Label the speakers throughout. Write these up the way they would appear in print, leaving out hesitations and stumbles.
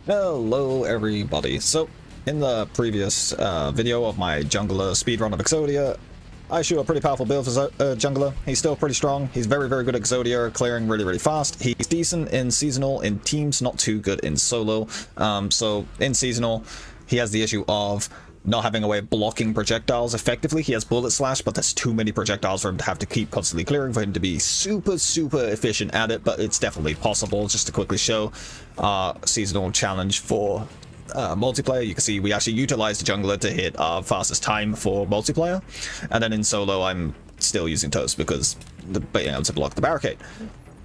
Speaker 1: Hello everybody. So in the previous video of my jungler speedrun of Exodia, I shoot a pretty powerful build for jungler. He's still pretty strong. He's very good at Exodia, clearing really fast. He's decent in seasonal, in teams, not too good in solo. So in seasonal, he has the issue of not having a way of blocking projectiles effectively. He has bullet slash, but there's too many projectiles for him to have to keep constantly clearing for him to be super efficient at it, but it's definitely possible. Just to quickly show seasonal challenge for multiplayer, you can see we actually utilize the jungler to hit our fastest time for multiplayer, and then in solo I'm still using Toast because being able to block the barricade.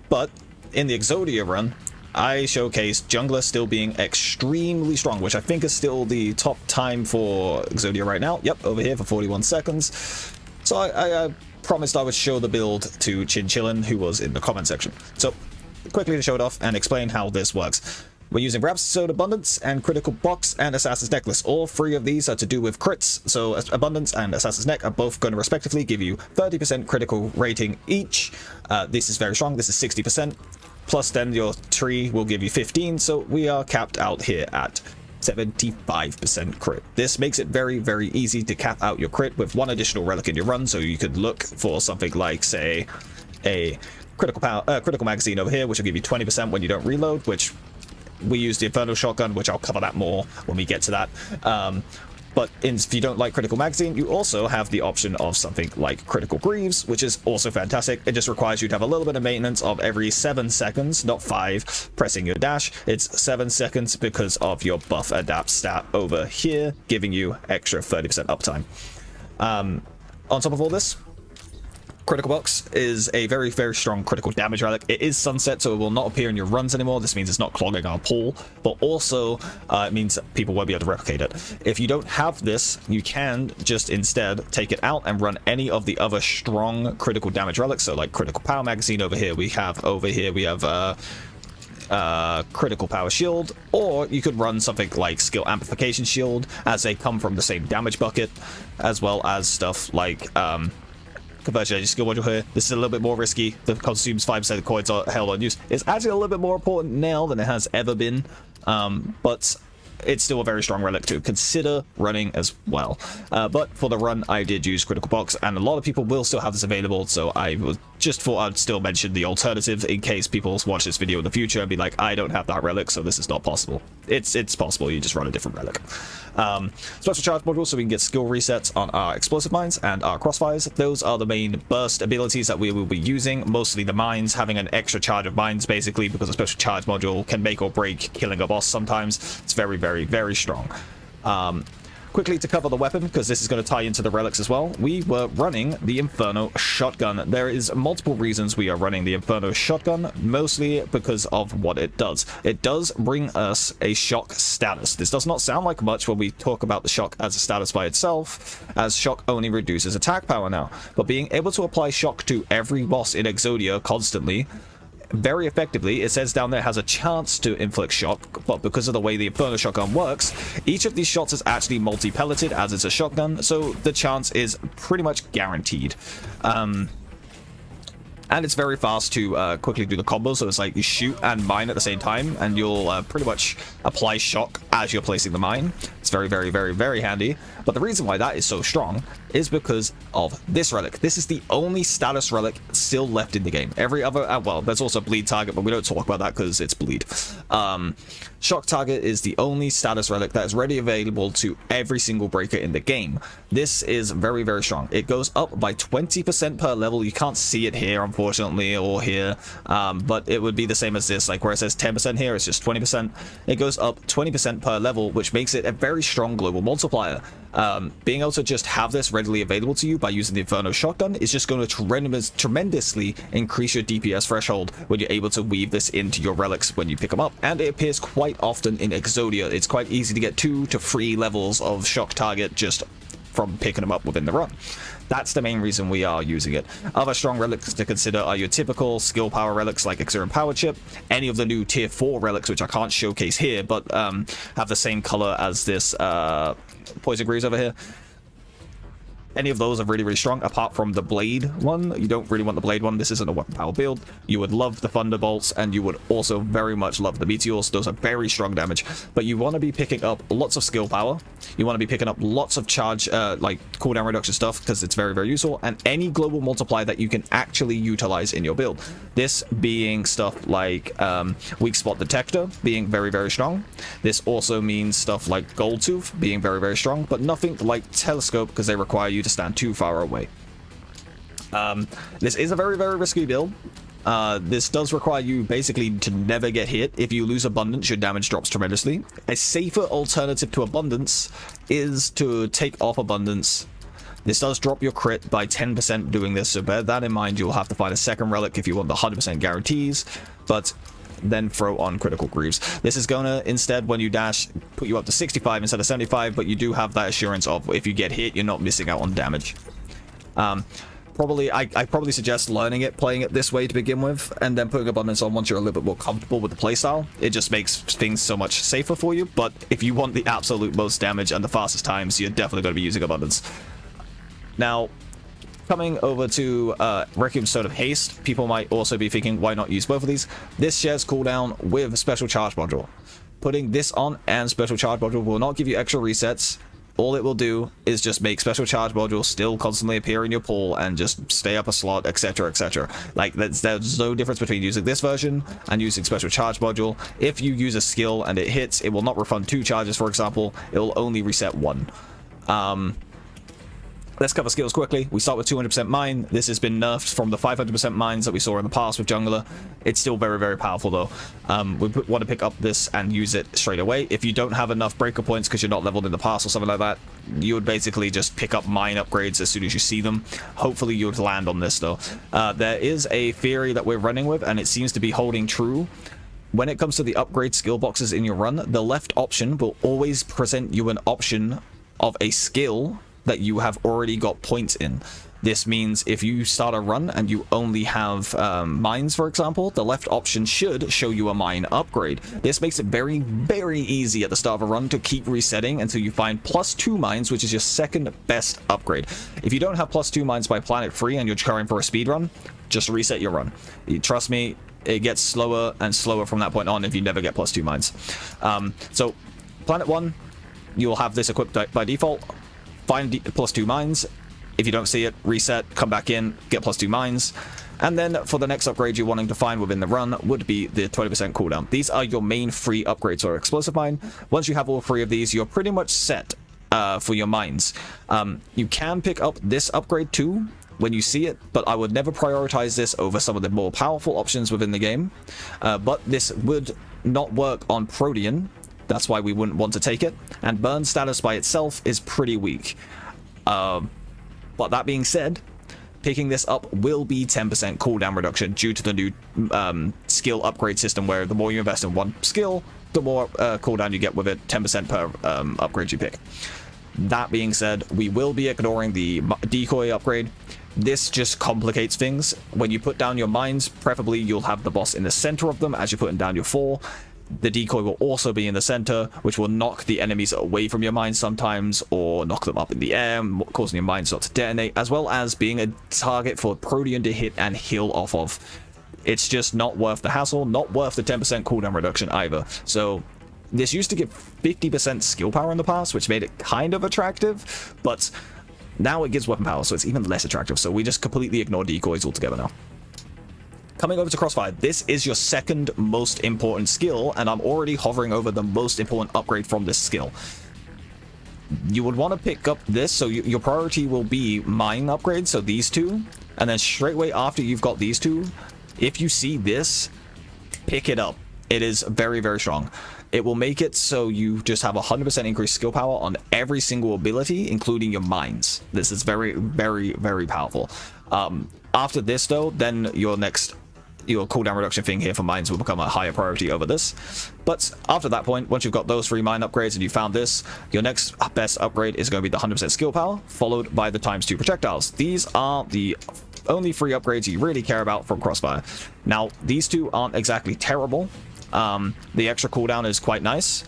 Speaker 1: But in the Exodia run, I showcased jungler still being extremely strong, which I think is still the top time for Exodia right now. Yep, over here for 41 seconds. So I promised I would show the build to Chinchillin, who was in the comment section. So quickly to show it off and explain how this works. We're using Rhapsode Abundance and Critical Box and Assassin's Necklace. All three of these are to do with crits, so Abundance and Assassin's Neck are both going to respectively give you 30% critical rating each. This is very strong. This is 60%. Plus then your tree will give you 15, so we are capped out here at 75% crit. This makes it very easy to cap out your crit with one additional relic in your run, so you could look for something like, say, a critical magazine over here, which will give you 20% when you don't reload, which we use the Inferno Shotgun, which I'll cover that more when we get to that. But if you don't like Critical Magazine, you also have the option of something like Critical Greaves, which is also fantastic. It just requires you to have a little bit of maintenance of every 7 seconds, not 5, pressing your dash. It's 7 seconds because of your buff adapt stat over here, giving you extra 30% uptime. On top of all this, Critical Box is a very strong critical damage relic. It is sunset, so it will not appear in your runs anymore. This means it's not clogging our pool, but also it means that people won't be able to replicate it. If you don't have this, you can just instead take it out and run any of the other strong critical damage relics. So like Critical Power Magazine over here, we have Critical Power Shield, or you could run something like Skill Amplification Shield, as they come from the same damage bucket, as well as stuff like Conversion Energy Skill Module here. This is a little bit more risky. That consumes 5% of coins are held on use. It's actually a little bit more important now than it has ever been, but it's still a very strong relic to consider running as well. But for the run, I did use Critical Box, and a lot of people will still have this available, so I just thought I'd still mention the alternative in case people watch this video in the future and be like, I don't have that relic, so this is not possible. It's possible, you just run a different relic. Special Charge Module, so we can get skill resets on our Explosive Mines and our Crossfires. Those are the main burst abilities that we will be using, mostly the mines, having an extra charge of mines basically, because a Special Charge Module can make or break killing a boss sometimes. It's very strong. Quickly to cover the weapon, because this is going to tie into the relics as well, we were running the Inferno Shotgun. There is multiple reasons we are running the Inferno Shotgun, mostly because of what it does. It does bring us a shock status. This does not sound like much when we talk about the shock as a status by itself, as shock only reduces attack power now, but being able to apply shock to every boss in Exodia constantly, very effectively. It says down there has a chance to inflict shock, but because of the way the Inferno Shotgun works, each of these shots is actually multi-pelleted as it's a shotgun, so the chance is pretty much guaranteed. And it's very fast to quickly do the combo, so it's like you shoot and mine at the same time, and you'll pretty much apply shock as you're placing the mine. It's very handy. But the reason why that is so strong is because of this relic. This is the only status relic still left in the game. Every other, well, there's also Bleed Target, but we don't talk about that because it's Bleed. Shock Target is the only status relic that is ready available to every single breaker in the game. This is very strong. It goes up by 20% per level. You can't see it here, unfortunately, or here, but it would be the same as this, like where it says 10% here, it's just 20%. It goes up 20% per level, which makes it a very strong global multiplier. Being able to just have this readily available to you by using the Inferno Shotgun is just going to tremendously increase your DPS threshold when you're able to weave this into your relics when you pick them up, and it appears quite often in Exodia. It's quite easy to get 2 to 3 levels of shock target just from picking them up within the run. That's the main reason we are using it. Other strong relics to consider are your typical skill power relics like Exodia Power Chip, any of the new tier 4 relics, which I can't showcase here, but have the same color as this Poison Greaves over here. Any of those are really, really strong, apart from the blade one. You don't really want the blade one. This isn't a weapon power build. You would love the thunderbolts, and you would also very much love the meteors. Those are very strong damage, but you want to be picking up lots of skill power. You want to be picking up lots of charge, like cooldown reduction stuff, because it's very, very useful, and any global multiplier that you can actually utilize in your build. This being stuff like weak spot detector being very, very strong. This also means stuff like gold tooth being very, very strong, but nothing like telescope, because they require you to stand too far away. This is a very, very risky build. This does require you basically to never get hit. If you lose abundance, your damage drops tremendously. A safer alternative to abundance is to take off abundance. This does drop your crit by 10% doing this, so bear that in mind. You'll have to find a second relic if you want the 100% guarantees, but then throw on critical grieves. This is gonna, instead, when you dash, put you up to 65 instead of 75, but you do have that assurance of if you get hit, you're not missing out on damage. I probably suggest learning it, playing it this way to begin with, and then putting abundance on once you're a little bit more comfortable with the playstyle. It just makes things so much safer for you, but if you want the absolute most damage and the fastest times, you're definitely going to be using abundance. Now, coming over to Requiem Stone of Haste, people might also be thinking, why not use both of these? This shares cooldown with Special Charge Module. Putting this on and Special Charge Module will not give you extra resets. All it will do is just make Special Charge Module still constantly appear in your pool and just stay up a slot, etc, etc. Like, there's no difference between using this version and using Special Charge Module. If you use a skill and it hits, it will not refund 2 charges, for example. It will only reset 1. Let's cover skills quickly. We start with 200% mine. This has been nerfed from the 500% mines that we saw in the past with Jungler. It's still very, very powerful though. We want to pick up this and use it straight away. If you don't have enough breaker points because you're not leveled in the past or something like that, you would basically just pick up mine upgrades as soon as you see them. Hopefully you would land on this though. There is a theory that we're running with, and it seems to be holding true. When it comes to the upgrade skill boxes in your run, the left option will always present you an option of a skill that you have already got points in. This means if you start a run and you only have mines, for example, the left option should show you a mine upgrade. This makes it very, very easy at the start of a run to keep resetting until you find +2 mines, which is your second best upgrade. If you don't have +2 mines by Planet Free and you're trying for a speed run, just reset your run. Trust me, it gets slower and slower from that point on if you never get +2 mines. So Planet 1, you'll have this equipped by default. Find +2 mines. If you don't see it, reset, come back in, get +2 mines. And then for the next upgrade you're wanting to find within the run would be the 20% cooldown. These are your main free upgrades or explosive mine. Once you have all 3 of these, you're pretty much set for your mines. You can pick up this upgrade too when you see it, but I would never prioritize this over some of the more powerful options within the game. But this would not work on Protean. That's why we wouldn't want to take it, and burn status by itself is pretty weak. But that being said, picking this up will be 10% cooldown reduction due to the new skill upgrade system, where the more you invest in one skill, the more cooldown you get with it, 10% per upgrade you pick. That being said, we will be ignoring the decoy upgrade. This just complicates things. When you put down your mines, preferably you'll have the boss in the center of them as you're putting down your 4. The decoy will also be in the center, which will knock the enemies away from your mines sometimes, or knock them up in the air, causing your mines not to detonate, as well as being a target for Protean to hit and heal off of. It's just not worth the hassle, not worth the 10% cooldown reduction either. So this used to give 50% skill power in the past, which made it kind of attractive, but now it gives weapon power, so it's even less attractive. So we just completely ignore decoys altogether now. Coming over to Crossfire, this is your second most important skill, and I'm already hovering over the most important upgrade from this skill. You would want to pick up this, so your priority will be mine upgrades, so these 2, and then straight away after you've got these 2, if you see this, pick it up. It is very, very strong. It will make it so you just have 100% increased skill power on every single ability, including your mines. This is very, very, very powerful. After this though, then your cooldown reduction thing here for mines will become a higher priority over this. But after that point, once you've got those 3 mine upgrades and you found this, your next best upgrade is going to be the 100% skill power, followed by the ×2 projectiles. These are the only 3 upgrades you really care about from Crossfire. Now, these 2 aren't exactly terrible. The extra cooldown is quite nice.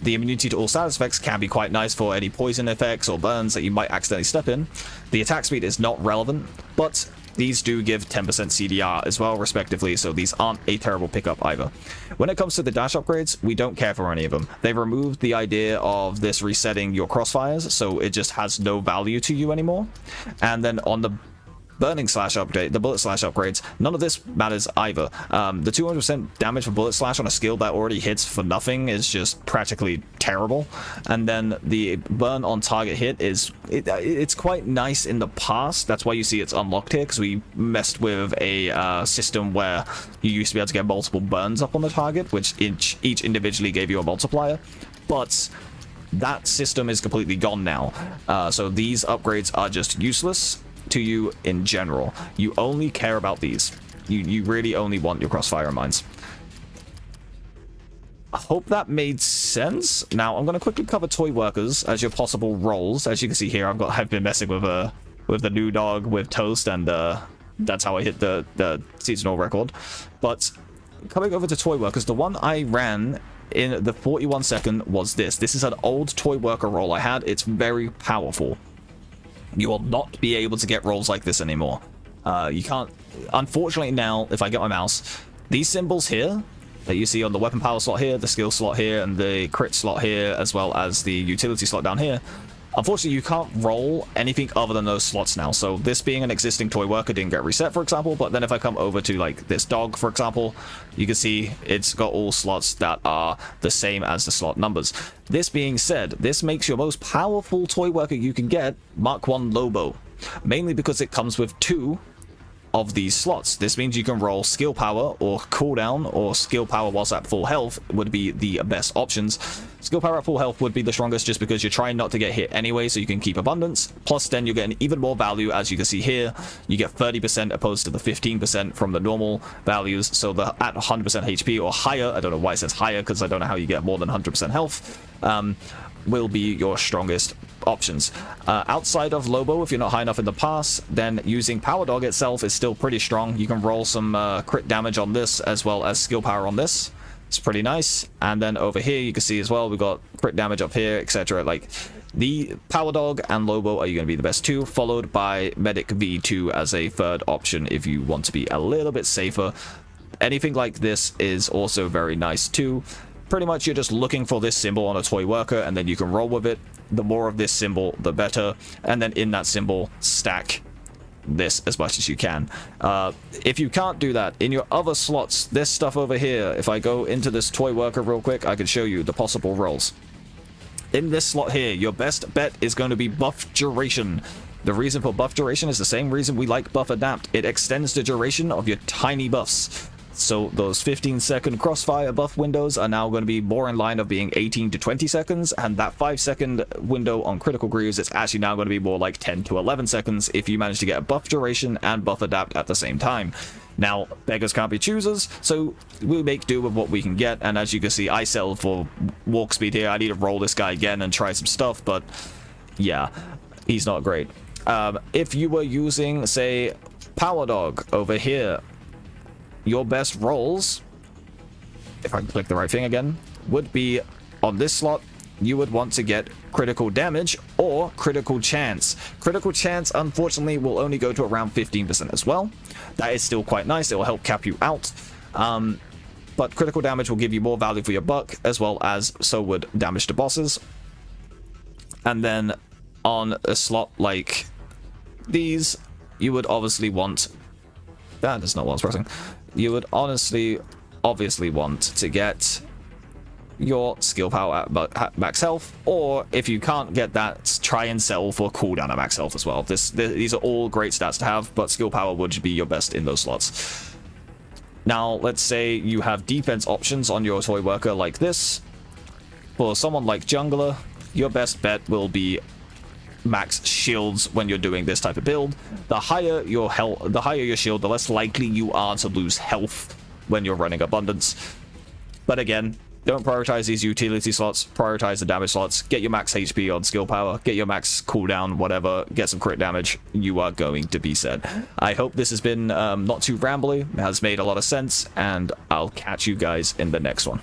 Speaker 1: the immunity to all status effects can be quite nice for any poison effects or burns that you might accidentally step in. The attack speed is not relevant, but these do give 10% CDR as well, respectively, so these aren't a terrible pickup either. When it comes to the dash upgrades, we don't care for any of them. They've removed the idea of this resetting your crossfires, so it just has no value to you anymore. And then on the burning slash update, the bullet slash upgrades, none of this matters either. The 200% damage for bullet slash on a skill that already hits for nothing is just practically terrible. And then the burn on target hit is it's quite nice in the past. That's why you see it's unlocked here, because we messed with a system where you used to be able to get multiple burns up on the target, which each individually gave you a multiplier. But that system is completely gone now. So these upgrades are just useless to you in general. You only care about these. You really only want your crossfire mines. I hope that made sense. Now I'm going to quickly cover toy workers as your possible roles. As you can see here, I've been messing with the new dog with Toast, and that's how I hit the seasonal record. But coming over to toy workers, the one I ran in the 41 second was this. This is an old toy worker role I had. It's very powerful. You will not be able to get rolls like this anymore. You can't. Unfortunately now, if I get my mouse, these symbols here that you see on the weapon power slot here, the skill slot here, and the crit slot here, as well as the utility slot down here, unfortunately you can't roll anything other than those slots now. So this being an existing toy worker didn't get reset, for example, but then if I come over to like this dog, for example, you can see it's got all slots that are the same as the slot numbers. This being said, this makes your most powerful toy worker you can get Mark 1 Lobo, mainly because it comes with 2 of these slots. This means you can roll skill power or cooldown, or skill power whilst at full health would be the best options. Skill power at full health would be the strongest, just because you're trying not to get hit anyway, so you can keep abundance. Plus then you're getting even more value. As you can see here, you get 30% opposed to the 15% from the normal values. So the at 100% HP or higher, I don't know why it says higher, because I don't know how you get more than 100% health, will be your strongest options. Outside of Lobo, if you're not high enough in the pass, then using Power Dog itself is still pretty strong. You can roll some crit damage on this, as well as skill power on this. It's pretty nice. And then over here you can see as well, we've got crit damage up here, etc. Like, the Power Dog and Lobo are going to be the best two, followed by Medic V2 as a third option if you want to be a little bit safer. Anything like this is also very nice too. Pretty much you're just looking for this symbol on a toy worker, and then you can roll with it. The more of this symbol, the better. And then in that symbol, stack this as much as you can. If you can't do that, in your other slots, this stuff over here, if I go into this toy worker real quick, I can show you the possible rolls. In this slot here, your best bet is going to be buff duration. The reason for buff duration is the same reason we like buff adapt. It extends the duration of your tiny buffs. So those 15-second crossfire buff windows are now going to be more in line of being 18 to 20 seconds, and that 5-second window on critical grieves is actually now going to be more like 10 to 11 seconds if you manage to get a buff duration and buff adapt at the same time. Now, beggars can't be choosers, so we make do with what we can get, and as you can see, I settled for walk speed here. I need to roll this guy again and try some stuff, but yeah, he's not great. If you were using, say, Power Dog over here, your best rolls, if I can click the right thing again, would be on this slot. You would want to get critical damage or critical chance. Critical chance, unfortunately, will only go to around 15% as well. That is still quite nice. It will help cap you out. But critical damage will give you more value for your buck, as well as so would damage to bosses. And then on a slot like these, you would obviously want... That is not what I was pressing. You would obviously want to get your skill power at max health, or if you can't get that, try and settle for cooldown at max health as well. These are all great stats to have, but skill power would be your best in those slots. Now, let's say you have defense options on your toy worker like this. For someone like jungler, your best bet will be max shields when you're doing this type of build. The higher your health, the higher your shield, the less likely you are to lose health when you're running abundance. But again, don't prioritize these utility slots, prioritize the damage slots. Get your max HP on skill power, get your max cooldown, whatever, get some crit damage. You are going to be set. I hope this has been not too rambly, has made a lot of sense, and I'll catch you guys in the next one.